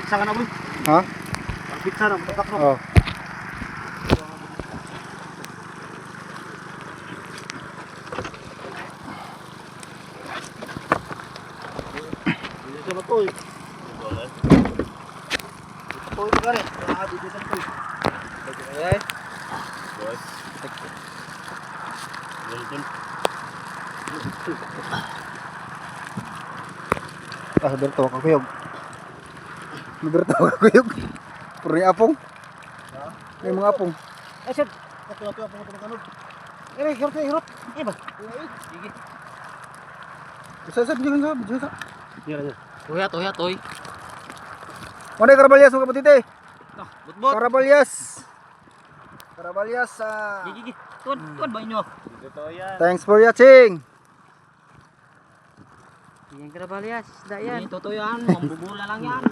pizza ka na boy. Ha? Ang pizza na, matakak na. Oh. Hindi siya matoy. Toy ka rin. Dito sa toy. Okay. Boy. Welcome. Berto ka kuyog. Berto ka kuyog. Puro yung apong. Ha? May mga apong. Eh, sir. Ito ako tumakanod. Hirap. Eh ba? Sige. Sasab dyan sa. Yan. Toy. Mana Karabalyas mga kapatid? Bot. Karabalyas sa. Gigi. Tuan ba inyo? Dito yan. Thanks for watching. Yan Karabalyas, isda yan. Totoo yan, mambubula lang yan.